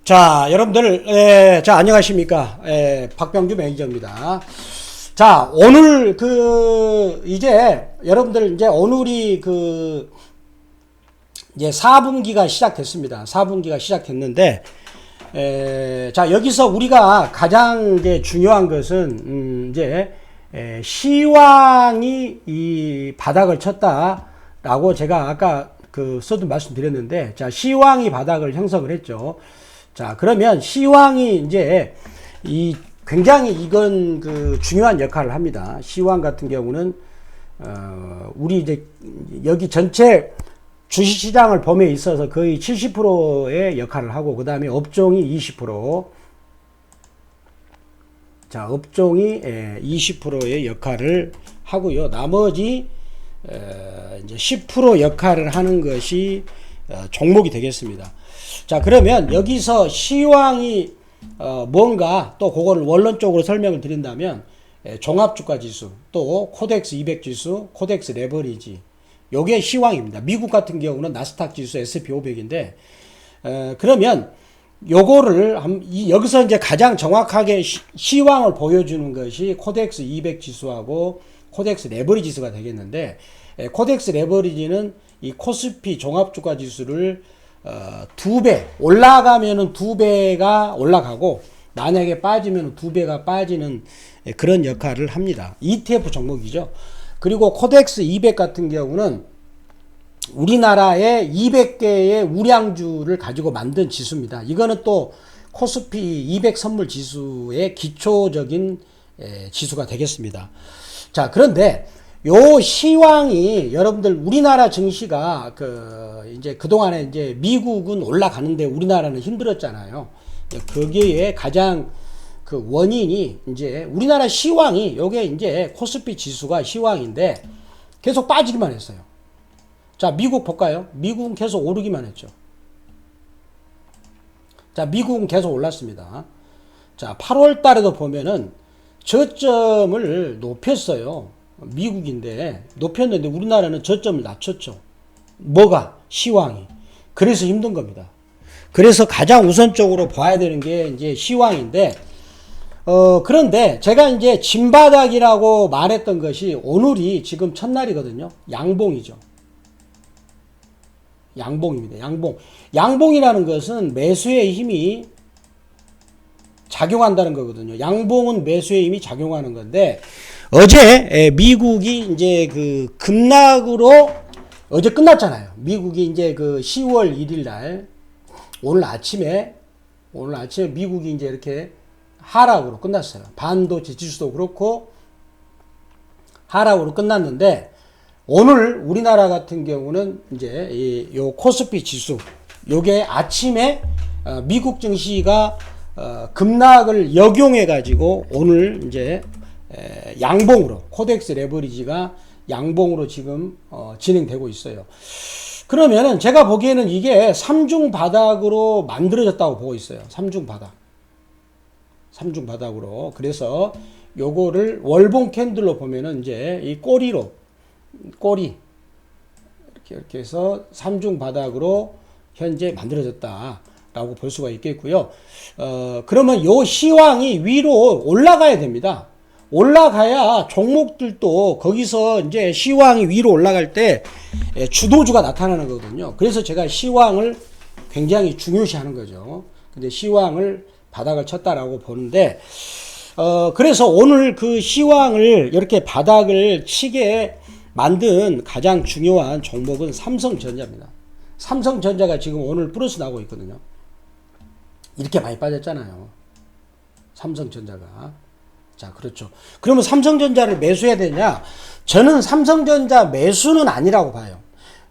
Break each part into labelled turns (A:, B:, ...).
A: 자, 여러분들, 자, 안녕하십니까. 박병주 매니저입니다. 자, 오늘 이제, 여러분들, 이제 오늘이 이제 4분기가 시작됐습니다. 4분기가 시작됐는데, 자, 여기서 우리가 가장 이제 중요한 것은, 이제, 시황이 이 바닥을 쳤다라고 제가 아까 써도 말씀드렸는데, 자, 시황이 바닥을 형성을 했죠. 자, 그러면 시황이 이제 굉장히 이건 중요한 역할을 합니다. 시황 같은 경우는 우리 이제 여기 전체 주식시장을 범위에 있어서 거의 70%의 역할을 하고, 그 다음에 업종이 20%, 자, 업종이 20%의 역할을 하고요. 나머지 이제 10% 역할을 하는 것이 종목이 되겠습니다. 자, 그러면 여기서 시황이 뭔가 또 그거를 원론적으로 설명을 드린다면, 종합주가 지수, 또 코덱스 200 지수, 코덱스 레버리지, 요게 시황입니다. 미국 같은 경우는 나스닥 지수 S&P 500인데, 그러면 요거를 여기서 이제 가장 정확하게 시황을 보여주는 것이 코덱스 200 지수하고 코덱스 레버리지 지수가 되겠는데, 코덱스 레버리지는 이 코스피 종합주가 지수를 2배, 올라가면은 2배가 올라가고, 만약에 빠지면 2배가 빠지는 그런 역할을 합니다. ETF 종목이죠. 그리고 코덱스 200 같은 경우는 우리나라의 200개의 우량주를 가지고 만든 지수입니다. 이거는 또 코스피 200 선물 지수의 기초적인 지수가 되겠습니다. 자, 그런데 요 시황이 여러분들 우리나라 증시가 이제 그동안에 이제 미국은 올라가는데 우리나라는 힘들었잖아요. 거기에 가장 원인이 이제 우리나라 시황이, 요게 이제 코스피 지수가 시황인데 계속 빠지기만 했어요. 자, 미국 볼까요? 미국은 계속 오르기만 했죠. 자, 미국은 계속 올랐습니다. 자, 8월 달에도 보면은 저점을 높였어요. 미국인데 높였는데 우리나라는 저점을 낮췄죠. 뭐가? 시황이. 그래서 힘든 겁니다. 그래서 가장 우선적으로 봐야 되는 게 이제 시황인데, 그런데 제가 이제 진바닥이라고 말했던 것이 오늘이 지금 첫날이거든요. 양봉이죠. 양봉입니다. 양봉. 양봉이라는 것은 매수의 힘이 작용한다는 거거든요. 양봉은 매수의 힘이 작용하는 건데, 어제 미국이 이제 급락으로 어제 끝났잖아요. 미국이 이제 10월 1일 날 오늘 아침에 미국이 이제 이렇게 하락으로 끝났어요. 반도체 지수도 그렇고 하락으로 끝났는데, 오늘 우리나라 같은 경우는 이제 요 코스피 지수, 요게 아침에 미국 증시가 급락을 역용해 가지고 오늘 이제 양봉으로, 코덱스 레버리지가 양봉으로 지금 진행되고 있어요. 그러면은 제가 보기에는 이게 3중 바닥으로 만들어졌다고 보고 있어요. 3중 바닥으로. 그래서 요거를 월봉 캔들로 보면은 이제 이 꼬리 이렇게 해서 3중 바닥으로 현재 만들어졌다라고 볼 수가 있겠고요. 그러면 요 시황이 위로 올라가야 됩니다. 올라가야 종목들도 거기서 이제 시황이 위로 올라갈 때 주도주가 나타나는 거거든요. 그래서 제가 시황을 굉장히 중요시 하는 거죠. 근데 시황을 바닥을 쳤다라고 보는데, 그래서 오늘 시황을 이렇게 바닥을 치게 만든 가장 중요한 종목은 삼성전자입니다. 삼성전자가 지금 오늘 플러스 나오고 있거든요. 이렇게 많이 빠졌잖아요. 삼성전자가. 자, 그렇죠. 그러면 삼성전자를 매수해야 되냐? 저는 삼성전자 매수는 아니라고 봐요.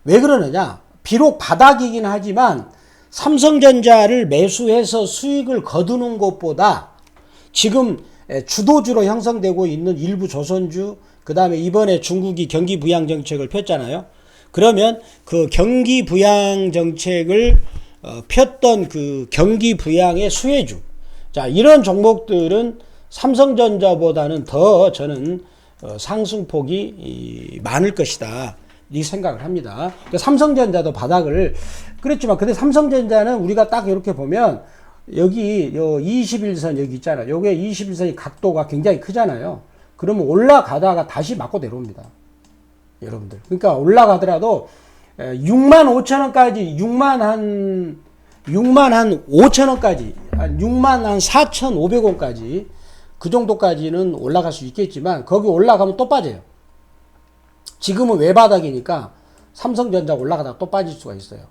A: 왜 그러느냐? 비록 바닥이긴 하지만 삼성전자를 매수해서 수익을 거두는 것보다 지금 주도주로 형성되고 있는 일부 조선주, 그 다음에 이번에 중국이 경기 부양 정책을 폈잖아요. 그러면 경기 부양 정책을 폈던 경기 부양의 수혜주, 자, 이런 종목들은 삼성전자보다는 더 저는 상승폭이 많을 것이다, 이 생각을 합니다. 그러니까 삼성전자도 바닥을 그랬지만, 근데 삼성전자는 우리가 딱 이렇게 보면 여기 요 21선 여기 있잖아요. 요게 21선이 각도가 굉장히 크잖아요. 그러면 올라가다가 다시 맞고 내려옵니다. 여러분들. 그러니까 올라가더라도 6만 5천 원까지 6만 한 5천 원까지 6만 한 4,500원까지 그 정도까지는 올라갈 수 있겠지만 거기 올라가면 또 빠져요. 지금은 외바닥이니까 삼성전자 올라가다가 또 빠질 수가 있어요.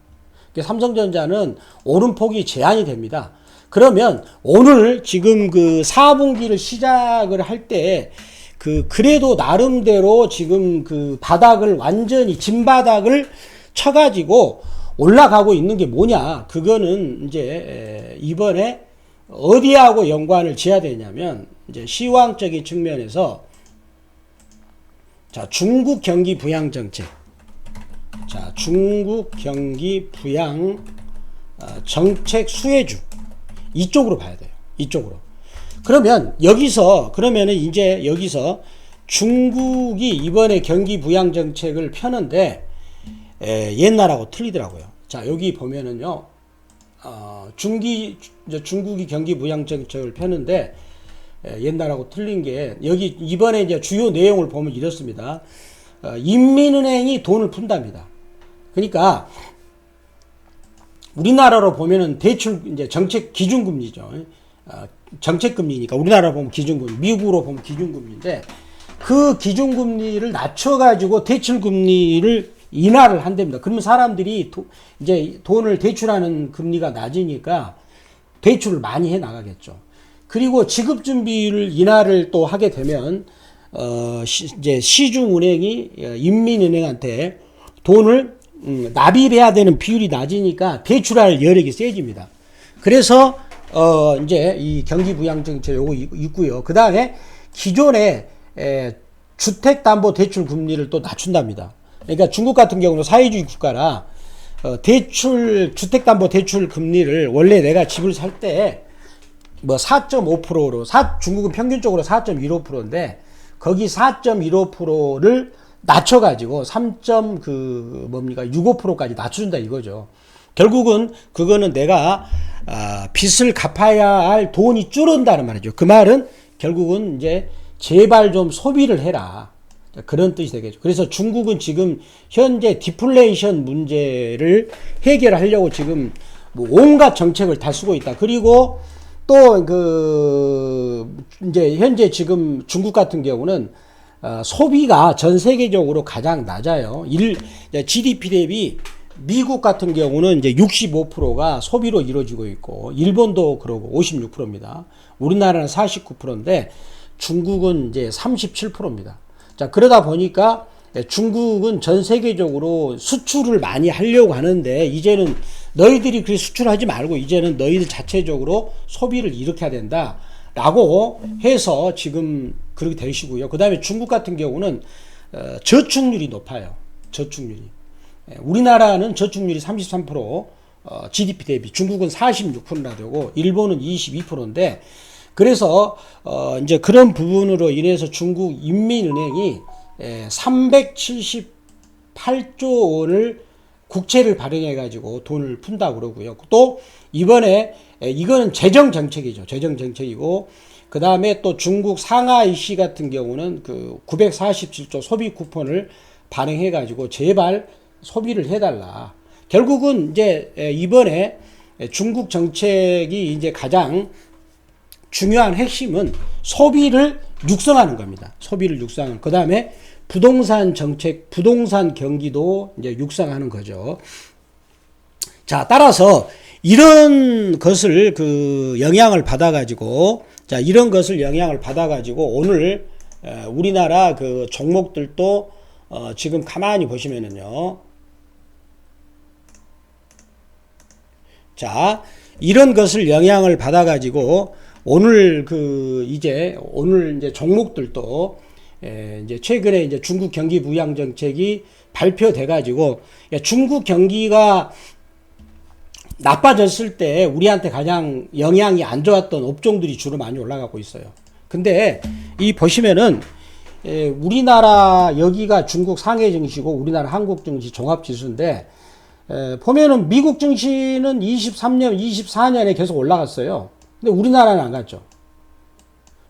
A: 삼성전자는 오름폭이 제한이 됩니다. 그러면 오늘 지금 그 4분기를 시작을 할 때 그래도 나름대로 지금 그 바닥을 완전히 진바닥을 쳐가지고 올라가고 있는 게 뭐냐? 그거는 이제 이번에 어디하고 연관을 지어야 되냐면 이제 시황적인 측면에서 자, 중국 경기 부양 정책. 자, 중국 경기 부양 정책 수혜주. 이쪽으로 봐야 돼요. 이쪽으로. 그러면은 이제 여기서 중국이 이번에 경기 부양 정책을 펴는데 옛날하고 틀리더라고요. 자, 여기 보면은요. 중국이 경기 부양 정책을 펴는데 옛날하고 틀린 게 여기 이번에 이제 주요 내용을 보면 이렇습니다. 인민은행이 돈을 푼답니다. 그러니까 우리나라로 보면은 대출 이제 정책 기준금리죠. 정책금리니까 우리나라 보면 기준금리, 미국으로 보면 기준금리인데 그 기준금리를 낮춰가지고 대출금리를 인하를 한답니다. 그러면 사람들이 이제 돈을 대출하는 금리가 낮으니까 대출을 많이 해 나가겠죠. 그리고 지급준비를 인하를 또 하게 되면 이제 시중은행이 인민은행한테 돈을 납입해야 되는 비율이 낮으니까 대출할 여력이 세집니다. 그래서 이제 이 경기부양정책 요거 있고요. 그 다음에 기존의 주택담보대출 금리를 또 낮춘답니다. 그러니까 중국 같은 경우는 사회주의 국가라 주택담보대출 금리를 원래 내가 집을 살 때 뭐 4.5%로 중국은 평균적으로 4.15%인데 거기 4.15%를 낮춰가지고 65%까지 낮춘다 이거죠. 결국은 그거는 내가 빚을 갚아야 할 돈이 줄어든다는 말이죠. 그 말은 결국은 이제 제발 좀 소비를 해라. 그런 뜻이 되겠죠. 그래서 중국은 지금 현재 디플레이션 문제를 해결하려고 지금 뭐 온갖 정책을 다 쓰고 있다. 그리고 또 이제 현재 지금 중국 같은 경우는 소비가 전 세계적으로 가장 낮아요. GDP 대비 미국 같은 경우는 이제 65%가 소비로 이루어지고 있고, 일본도 그러고 56%입니다. 우리나라는 49%인데, 중국은 이제 37%입니다. 자, 그러다 보니까 중국은 전 세계적으로 수출을 많이 하려고 하는데, 이제는 너희들이 그 수출하지 말고, 이제는 너희들 자체적으로 소비를 일으켜야 된다. 라고 해서 지금 그렇게 되시고요. 그 다음에 중국 같은 경우는 저축률이 높아요. 저축률이. 우리나라는 저축률이 33%, GDP 대비 중국은 46%나 되고 일본은 22%인데, 그래서 이제 그런 부분으로 인해서 중국 인민은행이 378조 원을 국채를 발행해 가지고 돈을 푼다고 그러고요. 또 이번에 이거는 재정 정책이죠. 재정 정책이고, 그 다음에 또 중국 상하이시 같은 경우는 그 947조 소비 쿠폰을 발행해 가지고 제발 소비를 해달라. 결국은 이제 이번에 중국 정책이 이제 가장 중요한 핵심은 소비를 육성하는 겁니다. 소비를 육성하는. 그 다음에 부동산 정책, 부동산 경기도 이제 육성하는 거죠. 자, 따라서 이런 것을 영향을 받아가지고, 자, 이런 것을 영향을 받아가지고 오늘 우리나라 그 종목들도 지금 가만히 보시면은요. 자, 이런 것을 영향을 받아가지고 오늘 이제 종목들도 이제 최근에 이제 중국 경기 부양 정책이 발표돼 가지고 중국 경기가 나빠졌을 때 우리한테 가장 영향이 안 좋았던 업종들이 주로 많이 올라가고 있어요. 근데 이 보시면은 우리나라 여기가 중국 상해 증시고 우리나라 한국 증시 종합 지수인데 보면은 미국 증시는 23년, 24년에 계속 올라갔어요. 근데 우리나라는 안 갔죠.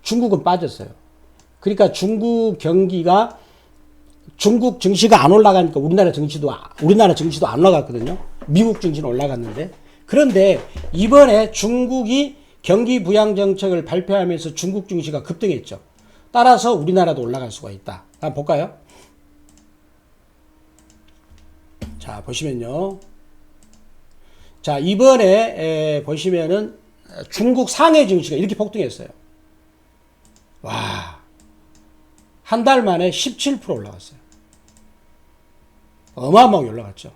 A: 중국은 빠졌어요. 그러니까 중국 증시가 안 올라가니까 우리나라 증시도 안 올라갔거든요. 미국 증시는 올라갔는데. 그런데 이번에 중국이 경기 부양 정책을 발표하면서 중국 증시가 급등했죠. 따라서 우리나라도 올라갈 수가 있다. 한번 볼까요? 자, 보시면요. 자, 이번에 보시면은 중국 상해 증시가 이렇게 폭등했어요. 와, 한 달 만에 17% 올라갔어요. 어마어마하게 올라갔죠.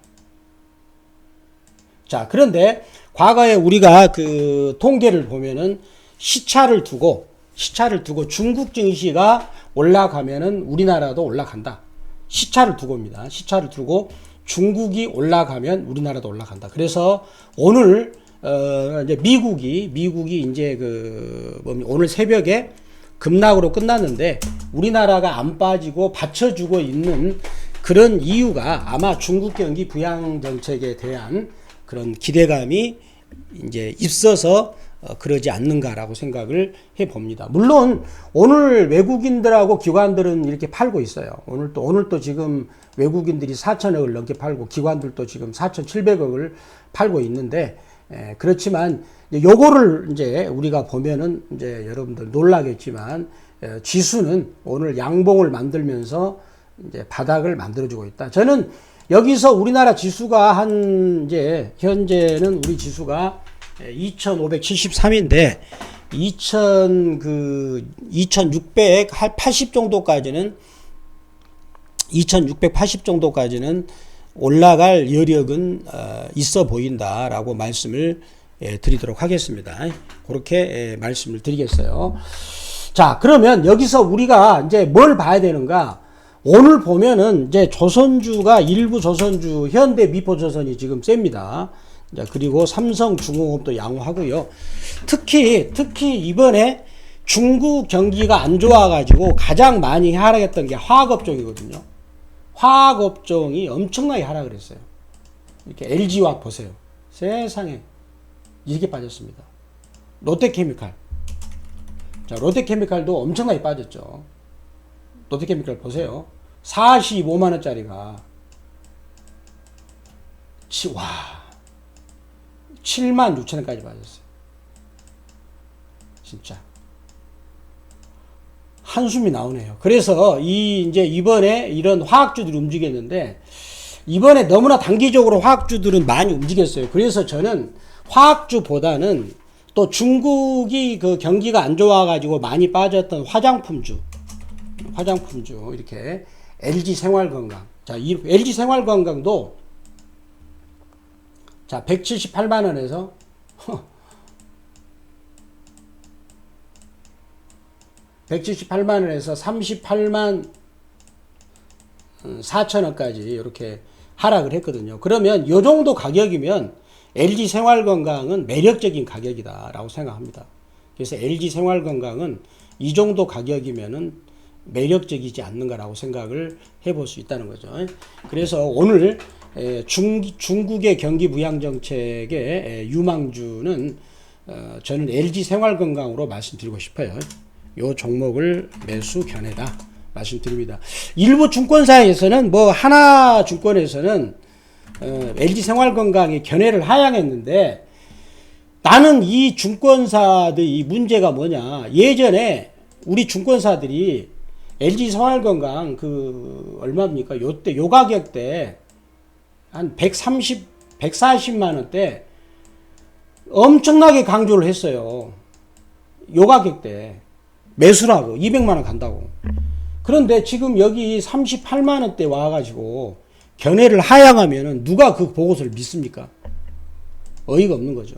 A: 자, 그런데 과거에 우리가 그 통계를 보면은 시차를 두고 중국 증시가 올라가면은 우리나라도 올라간다. 시차를 두고입니다. 시차를 두고 중국이 올라가면 우리나라도 올라간다. 그래서 오늘 이제 미국이 이제 오늘 새벽에 급락으로 끝났는데 우리나라가 안 빠지고 받쳐주고 있는 그런 이유가 아마 중국 경기 부양 정책에 대한 그런 기대감이 이제 있어서 그러지 않는가라고 생각을 해 봅니다. 물론 오늘 외국인들하고 기관들은 이렇게 팔고 있어요. 오늘 또 지금 외국인들이 4천억을 넘게 팔고 기관들도 지금 4,700억을 팔고 있는데, 그렇지만 요거를 이제 우리가 보면은 이제 여러분들 놀라겠지만 지수는 오늘 양봉을 만들면서 이제 바닥을 만들어주고 있다. 저는 여기서 우리나라 지수가 이제 현재는 우리 지수가 2,573인데 2,680 정도까지는 올라갈 여력은 있어 보인다라고 말씀을 드리도록 하겠습니다. 그렇게 말씀을 드리겠어요. 자, 그러면 여기서 우리가 이제 뭘 봐야 되는가? 오늘 보면은 이제 조선주가 일부 조선주, 현대 미포조선이 지금 셉니다. 그리고 삼성중공업도 양호하고요. 특히 이번에 중국 경기가 안 좋아가지고 가장 많이 하락했던 게 화학업종이거든요. 화학업종이 엄청나게 하락을 했어요. 이렇게 LG화학 보세요. 세상에 이렇게 빠졌습니다. 롯데케미칼. 자, 롯데케미칼도 엄청나게 빠졌죠. 롯데케미칼 보세요. 45만원짜리가 7만 6천원까지 빠졌어요. 진짜 한숨이 나오네요. 그래서 이제 이번에 이런 화학주들이 움직였는데 이번에 너무나 단기적으로 화학주들은 많이 움직였어요. 그래서 저는 화학주보다는 또 중국이 그 경기가 안 좋아가지고 많이 빠졌던 화장품주 이렇게 LG생활건강. 자, 이 LG생활건강도 자, 178만원에서 178만원에서 38만 4천원까지 이렇게 하락을 했거든요. 그러면 요 정도 가격이면 LG생활건강은 매력적인 가격이다 라고 생각합니다. 그래서 LG생활건강은 이 정도 가격이면은 매력적이지 않는가라고 생각을 해볼 수 있다는 거죠. 그래서 오늘 중국의 경기 부양 정책의 유망주는 저는 LG생활건강으로 말씀드리고 싶어요. 이 종목을 매수 견해다 말씀드립니다. 일부 증권사에서는 하나증권에서는 LG생활건강의 견해를 하향했는데 나는 이 증권사들이 문제가 뭐냐. 예전에 우리 증권사들이 LG생활건강 얼마입니까? 요 가격 때 한 140만원대 엄청나게 강조를 했어요. 요 가격 때 매수라고 200만원 간다고. 그런데 지금 여기 38만원대 와가지고 견해를 하향하면은 누가 그 보고서를 믿습니까? 어이가 없는 거죠.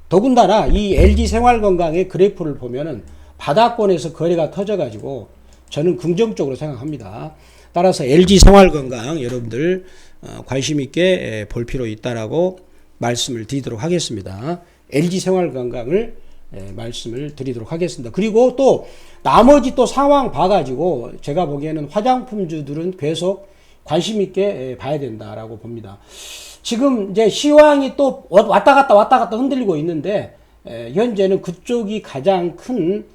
A: 더군다나 이 LG생활건강의 그래프를 보면은 바닥권에서 거래가 터져가지고 저는 긍정적으로 생각합니다. 따라서 LG생활건강 여러분들 관심 있게 볼 필요 있다라고 말씀을 드리도록 하겠습니다. LG생활건강을 말씀을 드리도록 하겠습니다. 그리고 또 나머지 또 상황 봐가지고 제가 보기에는 화장품주들은 계속 관심 있게 봐야 된다라고 봅니다. 지금 이제 시황이 또 왔다 갔다 흔들리고 있는데 현재는 그쪽이 가장 큰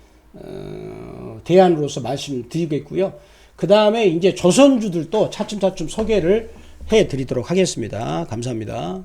A: 대안으로서 말씀드리겠고요. 그 다음에 이제 조선주들도 차츰차츰 소개를 해 드리도록 하겠습니다. 감사합니다.